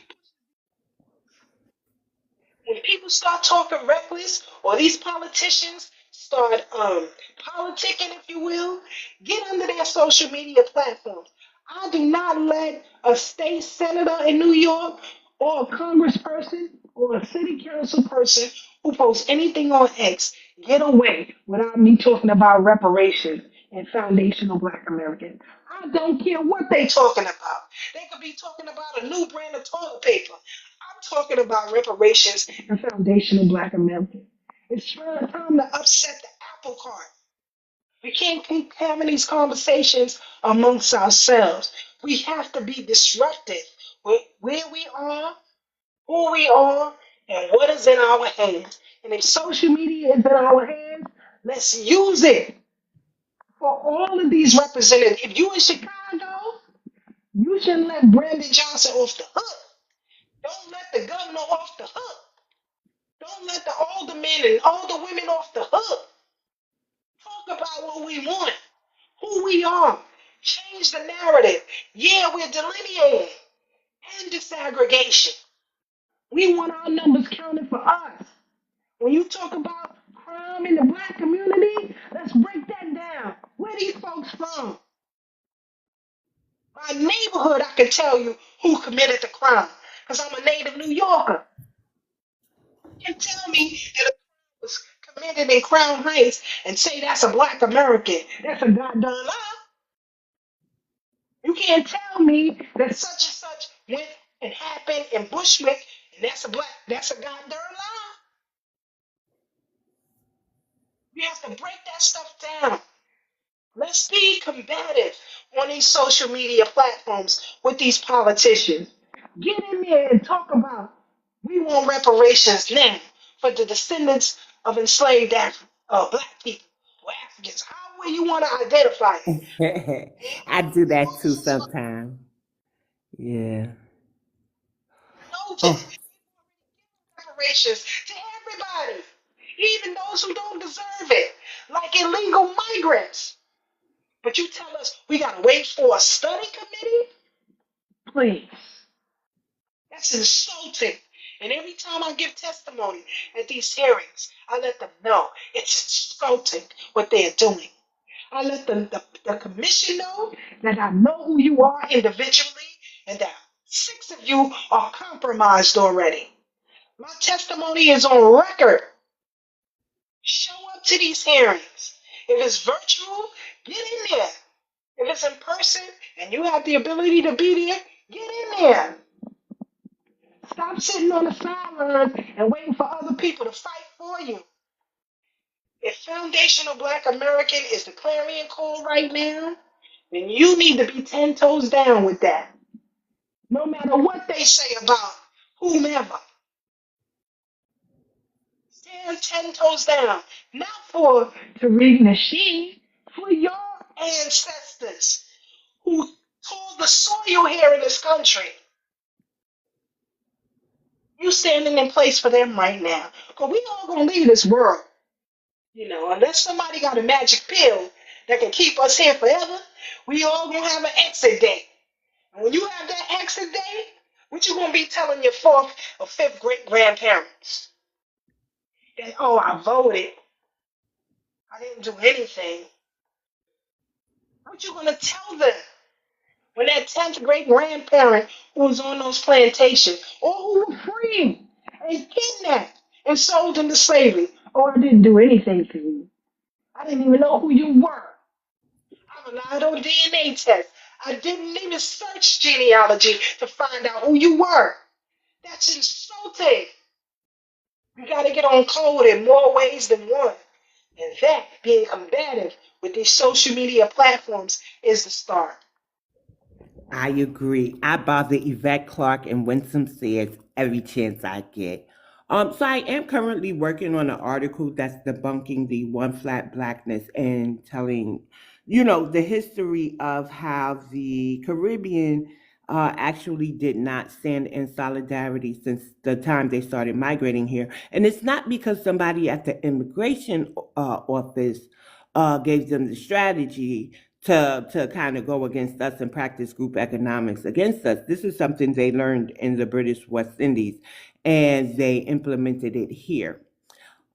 when people start talking reckless or these politicians start politicking, if you will, get under their social media platforms. I do not let a state senator in New York or a congressperson or a city council person who posts anything on X get away without me talking about reparations and foundational Black Americans. I don't care what they talking about. They could be talking about a new brand of toilet paper. I'm talking about reparations and foundational Black Americans. It's time to upset the apple cart. We can't keep having these conversations amongst ourselves. We have to be disruptive with where we are, who we are, and what is in our hands. And if social media is in our hands, let's use it for all of these representatives. If you in Chicago, you shouldn't let Brandon Johnson off the hook. Don't let the governor off the hook. Don't let the older men and older women off the hook. Talk about what we want, who we are. Change the narrative. Yeah, we're delineating and disaggregation. We want our numbers counted for us. When you talk about crime in the black community, let's break that down. Where these folks from? My neighborhood, I can tell you who committed the crime because I'm a native New Yorker. You can tell me that a crime was committed in Crown Heights and say that's a black American. That's a goddamn lie. You can't tell me that such and such went and happened in Bushwick and that's a goddamn lie. We have to break that stuff down. Let's be combative on these social media platforms with these politicians. Get in there and talk about we want reparations now for the descendants of enslaved black people or Africans, however you want to identify it. I do that too sometimes. Yeah. Noted Oh, reparations to everybody, even those who don't deserve it, like illegal migrants. But you tell us we gotta wait for a study committee? Please. That's insulting. And every time I give testimony at these hearings, I let them know it's insulting what they're doing. I let the commission know that I know who you are individually and that 6 of you are compromised already. My testimony is on record. Show up to these hearings. If it's virtual, get in there. If it's in person and you have the ability to be there, get in there. Stop sitting on the sidelines and waiting for other people to fight for you. If Foundational Black American is the clarion call right now, then you need to be 10 toes down with that. No matter what they say about whomever, stand 10 toes down. Not for Tariq Nasheed, for your ancestors who tilled the soil here in this country. You standing in place for them right now. Because we all gonna leave this world. Unless somebody got a magic pill that can keep us here forever, we all gonna have an exit date. And when you have that exit date, what you gonna be telling your fourth or fifth great grandparents? That, oh, I voted. I didn't do anything. What you gonna tell them when that 10th great grandparent who was on those plantations or who were free and kidnapped and sold into slavery? Oh, I didn't do anything for you. I didn't even know who you were. I relied on DNA tests. I didn't even search genealogy to find out who you were. That's insulting. We got to get on code in more ways than one. And that, being combative with these social media platforms, is the start. I agree. I bother Yvette Clarke and Winsome Sears every chance I get. So I am currently working on an article that's debunking the one flat blackness and telling, the history of how the Caribbean actually did not stand in solidarity since the time they started migrating here. And it's not because somebody at the immigration office gave them the strategy to kind of go against us and practice group economics against us. This is something they learned in the British West Indies and they implemented it here.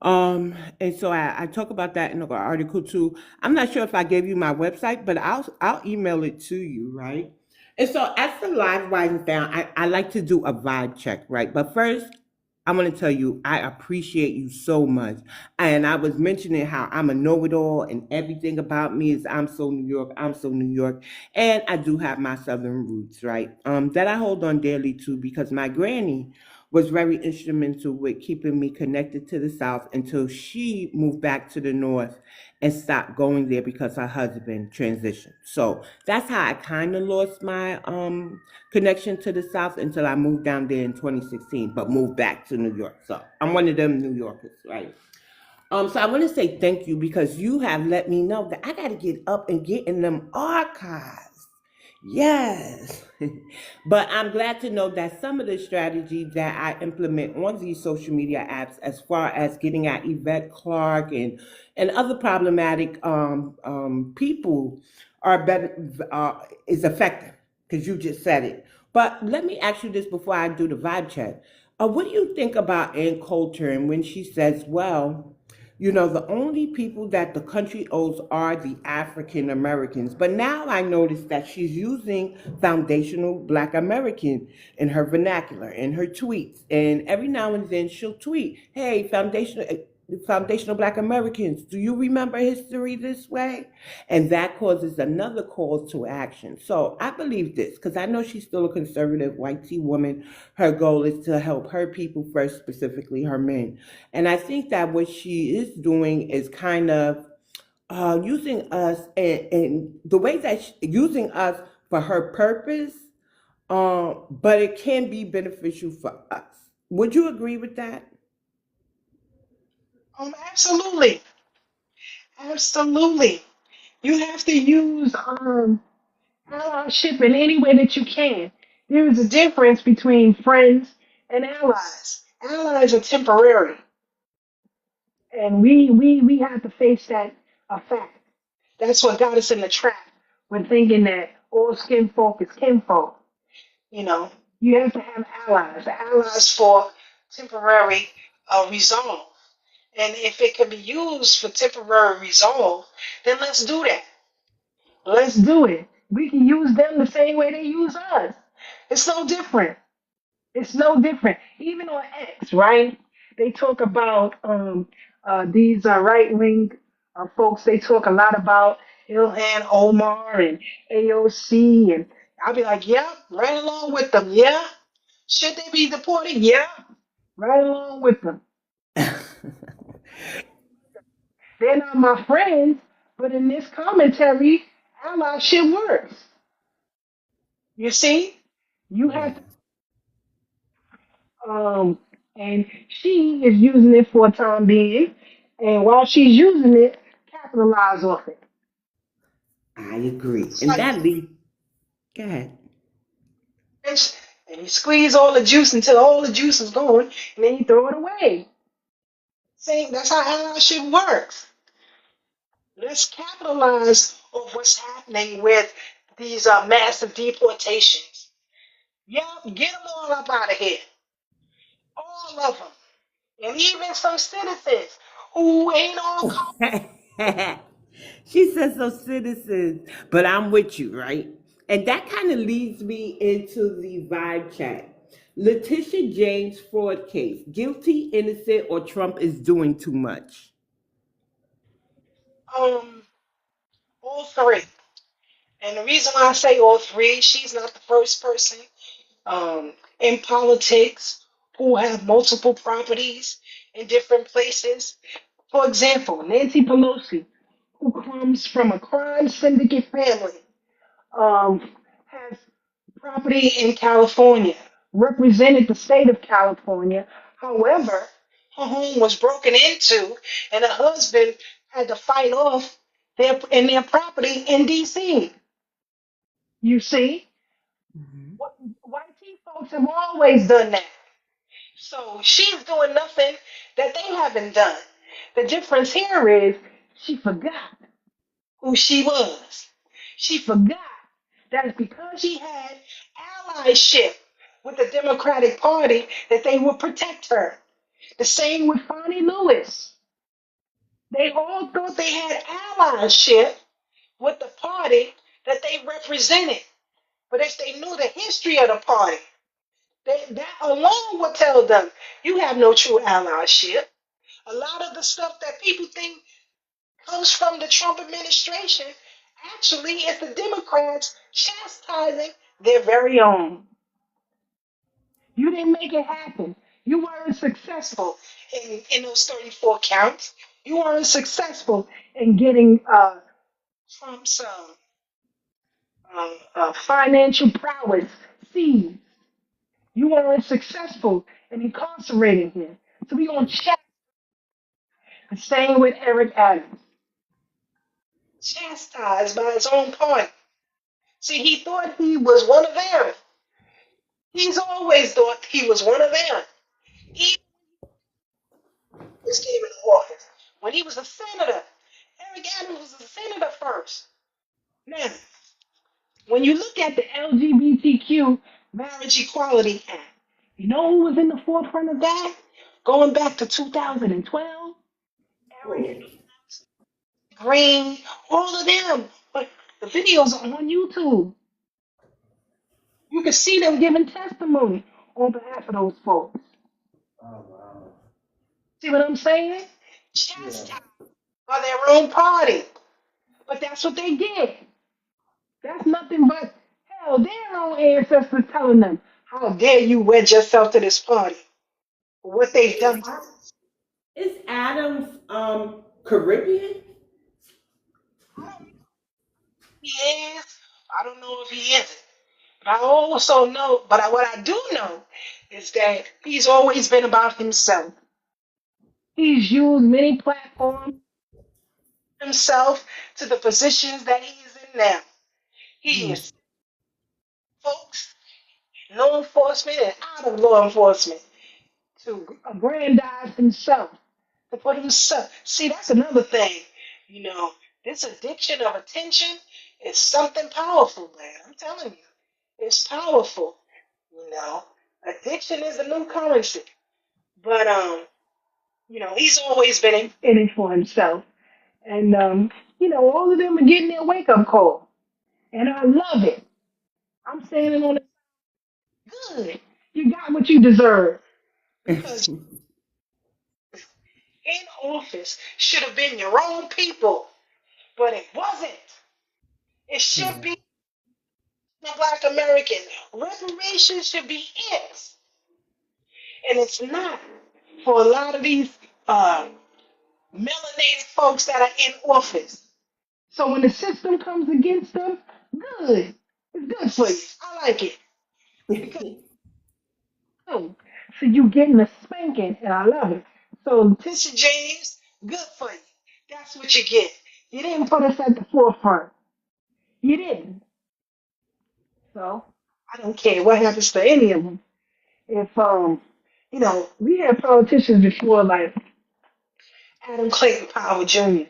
And so I talk about that in the article too. I'm not sure if I gave you my website, but I'll email it to you, right? And so as the live writing down, I like to do a vibe check, right? But first, I want to tell you, I appreciate you so much. And I was mentioning how I'm a know-it-all and everything about me is I'm so New York, I'm so New York. And I do have my Southern roots, right? That I hold on dearly to because my granny was very instrumental with keeping me connected to the South until she moved back to the North and stopped going there because her husband transitioned. So that's how I kind of lost my connection to the South until I moved down there in 2016, but moved back to New York. So I'm one of them New Yorkers, right? So I want to say thank you because you have let me know that I got to get up and get in them archives. Yes. But I'm glad to know that some of the strategies that I implement on these social media apps, as far as getting at Yvette Clarke and other problematic people, are better is effective because you just said it. But let me ask you this before I do the vibe check. What do you think about Ann Coulter and when she says, well, the only people that the country owes are the African Americans. But now I notice that she's using foundational Black American in her vernacular, in her tweets. And every now and then she'll tweet, hey, foundational Black Americans, do you remember history this way? And that causes another call to action. So I believe this because I know she's still a conservative white tea woman. Her goal is to help her people first, specifically her men. And I think that what she is doing is kind of using us and the way that using us for her purpose, but it can be beneficial for us. Would you agree with that? Absolutely, absolutely. You have to use allyship in any way that you can. There is a difference between friends and allies. Allies are temporary, and we have to face that a fact. That's what got us in the trap when thinking that all skin folk is kinfolk. You know, you have to have allies for temporary resolve. And if it can be used for temporary resolve, then let's do that. Let's do it. We can use them the same way they use us. It's no different. It's no different. Even on X, right? They talk about these right wing folks. They talk a lot about Ilhan Omar and AOC, and I'll be like, yeah, right along with them. Yeah, should they be deported? Yeah, right along with them. They're not my friends, but in this commentary, allyship works. You see, you have Yes. and she is using it for a time being, and while she's using it, capitalize off it. I agree. It's And like that leads, go ahead. and you squeeze all the juice until all the juice is gone, and then you throw it away. See, that's how allyship works. Let's capitalize on what's happening with these massive deportations. Yep, get them all up out of here, all of them, and even some citizens who ain't all. She says so, citizens, but I'm with you, right? And that kind of leads me into the vibe chat. Letitia James fraud case. Guilty, innocent, or Trump is doing too much? Um, all three. And the reason why I say all three, she's not the first person in politics who have multiple properties in different places. For example, Nancy Pelosi, who comes from a crime syndicate family, has property in California, represented the state of California. However, her home was broken into, and her husband had to fight off their property in D.C. You see, Mhm. white tea folks have always done that. So she's doing nothing that they haven't done. The difference here is she forgot who she was. She forgot that it's because she had allyship with the Democratic Party that they would protect her. The same with Fonnie Lewis. They all thought they had allyship with the party that they represented. But if they knew the history of the party, that alone would tell them you have no true allyship. A lot of the stuff that people think comes from the Trump administration actually is the Democrats chastising their very own. You didn't make it happen. You weren't successful in those 34 counts. You weren't successful in getting Trump's financial prowess seized. You weren't successful in incarcerating him. So we're going to check the same with Eric Adams. Chastised by his own party. See, he thought he was one of them. He's always thought he was one of them. He just came into office. When he was a senator, Eric Adams was a senator first. Now, when you look at the LGBTQ Marriage Equality Act, You know who was in the forefront of that? Going back to 2012, Eric Oh. Green, all of them. But the videos are on YouTube. You can see them giving testimony on behalf of those folks. Oh, wow. See what I'm saying? Yeah. Chastised by their own party. But that's what they get. That's nothing but, hell, their own ancestors telling them, how dare you wed yourself to this party? What they've Is, done. is Adams Caribbean? I don't know if he is. I don't know if he isn't. But I also know, what I do know is that he's always been about himself. He's used many platforms himself to the positions that he is in now. He Mm. is folks, law enforcement and out of law enforcement to aggrandize himself, to put himself. See, that's another thing. You know, this addiction of attention is something powerful, man. I'm telling you, it's powerful. You know, addiction is the new currency. But he's always been in it for himself. And all of them are getting their wake up call. And I love it. I'm standing on it good. You got what you deserve. Because in office should have been your own people, but it wasn't. It should be the Black American. Reparations should be it. And it's not for a lot of these melanated folks that are in office. So when the system comes against them, good. It's good for you. I like it. Because oh, so you getting a spanking, and I love it. So Tisha James, good for you. That's what you get. You didn't put us at the forefront. You didn't. So I don't care what happens to any of them. If we had politicians before like Adam Clayton Powell Jr.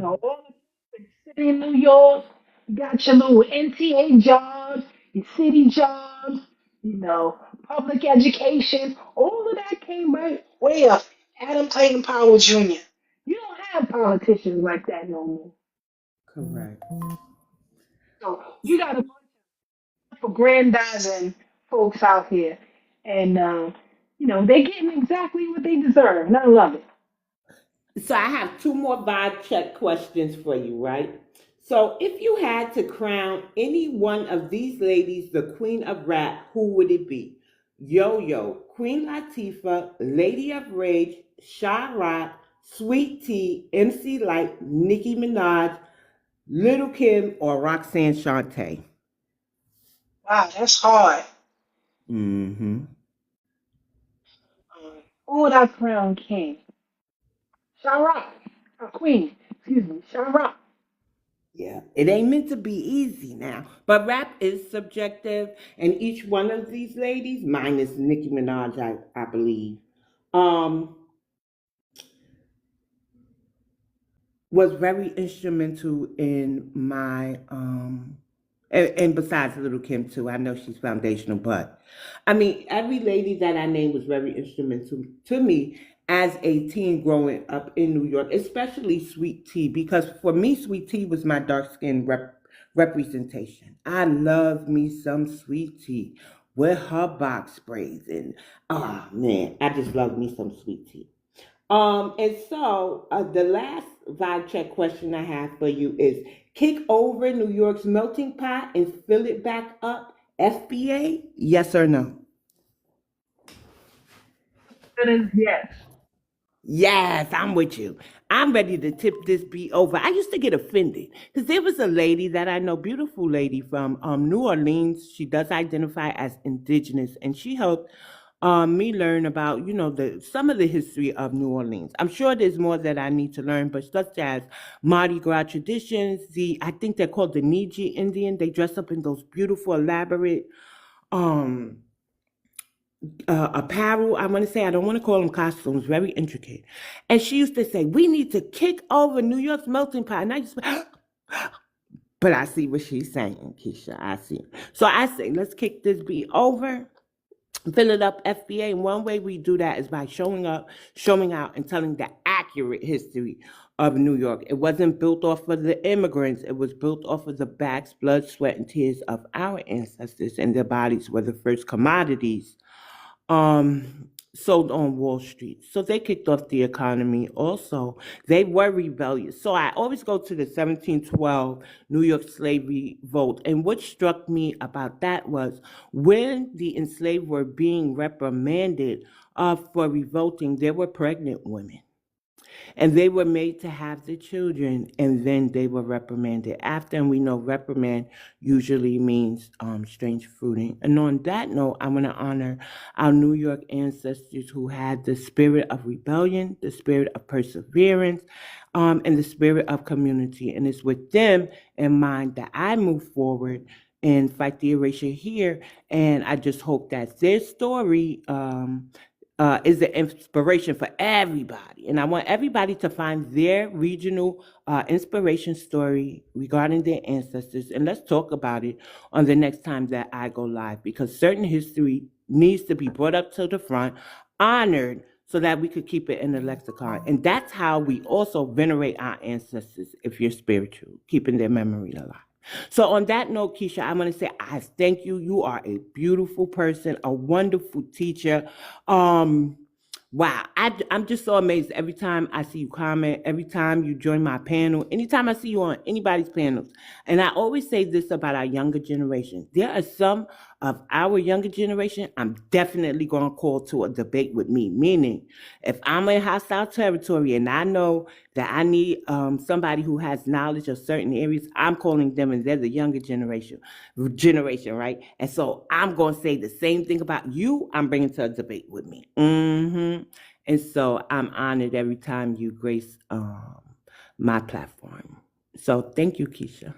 All the city of New York, you got your little NTA jobs, your city jobs, public education, all of that came right way up. Adam Clayton Powell Jr. You don't have politicians like that no more. Correct. So you got a bunch of aggrandizing folks out here, and they're getting exactly what they deserve, and I love it. So I have two more vibe check questions for you, right? So if you had to crown any one of these ladies the queen of rap, who would it be? Yo Yo, Queen Latifah, Lady of Rage, Sha Rock, Sweet Tea, MC Light, Nicki Minaj, Little Kim, or Roxanne Shante? Wow, that's hard. Mm-hmm. Who would I crown king? Shara, a queen. Excuse me, Shara. Yeah, it ain't meant to be easy now. But rap is subjective, and each one of these ladies, minus Nicki Minaj, I believe, um, was very instrumental in my and besides Little Kim too. I know she's foundational, but I mean every lady that I named was very instrumental to me as a teen growing up in New York, especially Sweet Tea, because for me Sweet Tea was my dark skin representation. I love me some Sweet Tea with her box sprays, and oh man, I just love me some Sweet Tea. And so the last vibe check question I have for you is kick over New York's melting pot and fill it back up, FBA? Yes or no? That is yes. Yes, I'm with you. I'm ready to tip this beat over. I used to get offended because there was a lady that I know, beautiful lady from New Orleans. She does identify as indigenous, and she helped me learn about, the some of the history of New Orleans. I'm sure there's more that I need to learn, but such as Mardi Gras traditions, I think they're called the Niji Indian. They dress up in those beautiful, elaborate um apparel. I want to say, I don't want to call them costumes, very intricate. And she used to say, we need to kick over New York's melting pot. And I just, but I see what she's saying, Keisha. I see. So I say, let's kick this beat over fill it up FBA. And one way we do that is by showing up, showing out, and telling the accurate history of New York. It wasn't built off of the immigrants. It was built off of the backs, blood, sweat, and tears of our ancestors, and their bodies were the first commodities sold on Wall Street. So they kicked off the economy also. They were rebellious. So I always go to the 1712 New York slavery revolt. And what struck me about that was when the enslaved were being reprimanded for revolting, there were pregnant women. And they were made to have the children, and then they were reprimanded after. And we know reprimand usually means strange fruiting. And on that note, I want to honor our New York ancestors who had the spirit of rebellion, the spirit of perseverance, and the spirit of community. And it's with them in mind that I move forward and fight the erasure here. And I just hope that their story is an inspiration for everybody. And I want everybody to find their regional inspiration story regarding their ancestors. And let's talk about it on the next time that I go live, because certain history needs to be brought up to the front, honored, so that we could keep it in the lexicon. And that's how we also venerate our ancestors, if you're spiritual, keeping their memory alive. So on that note, Keisha, I'm going to say I thank you. You are a beautiful person, a wonderful teacher. Wow, I'm just so amazed every time I see you comment, every time you join my panel, anytime I see you on anybody's panels. And I always say this about our younger generation. There are some of our younger generation I'm definitely going to call to a debate with me, meaning if I'm in hostile territory and I know that I need somebody who has knowledge of certain areas, I'm calling them, and they're the younger generation, right? And so I'm going to say the same thing about you. I'm bringing to a debate with me. And so I'm honored every time you grace my platform. So thank you, Keisha.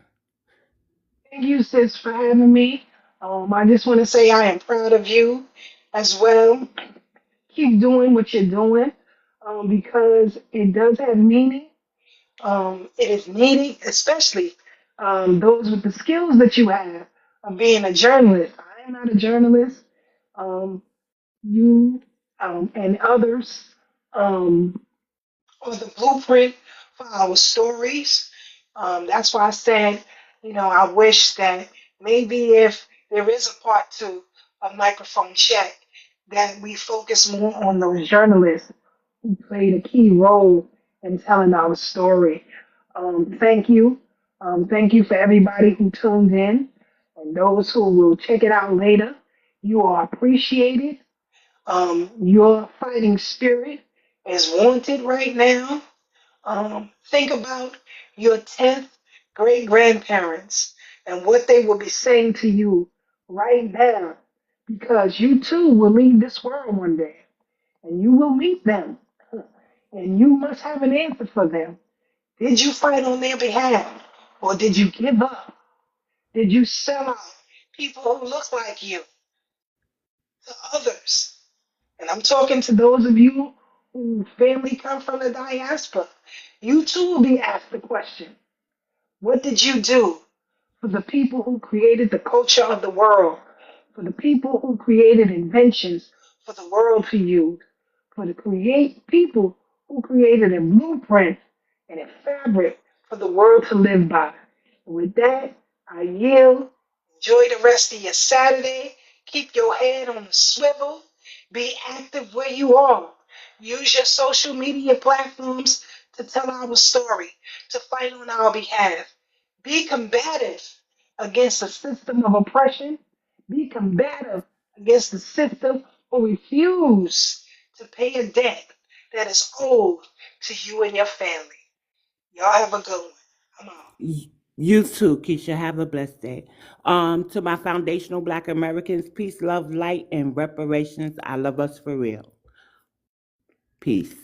Thank you, sis, for having me. I just want to say I am proud of you as well. Keep doing what you're doing because it does have meaning. It is needed, especially those with the skills that you have of being a journalist. I am not a journalist. You and others are the blueprint for our stories. That's why I said, I wish that maybe if there is a part two of Microphone Check, that we focus more on those journalists who played a key role in telling our story. Thank you. Thank you for everybody who tuned in and those who will check it out later. You are appreciated. Your fighting spirit is wanted right now. Think about your 10th great grandparents and what they will be saying to you right now, because you too will leave this world one day and you will meet them, and you must have an answer for them. Did you fight on their behalf, or did you give up? Did you sell out people who look like you to others? And I'm talking to those of you whose family come from the diaspora. You too will be asked the question, what did you do for the people who created the culture of the world, for the people who created inventions for the world to use, for the people who created a blueprint and a fabric for the world to live by? And with that, I yield. Enjoy the rest of your Saturday. Keep your head on the swivel. Be active where you are. Use your social media platforms to tell our story, to fight on our behalf. Be combative against the system of oppression. Be combative against the system who refuse to pay a debt that is owed to you and your family. Y'all have a good one. I'm out. You too, Keisha. Have a blessed day. To my foundational Black Americans, peace, love, light, and reparations. I love us for real. Peace.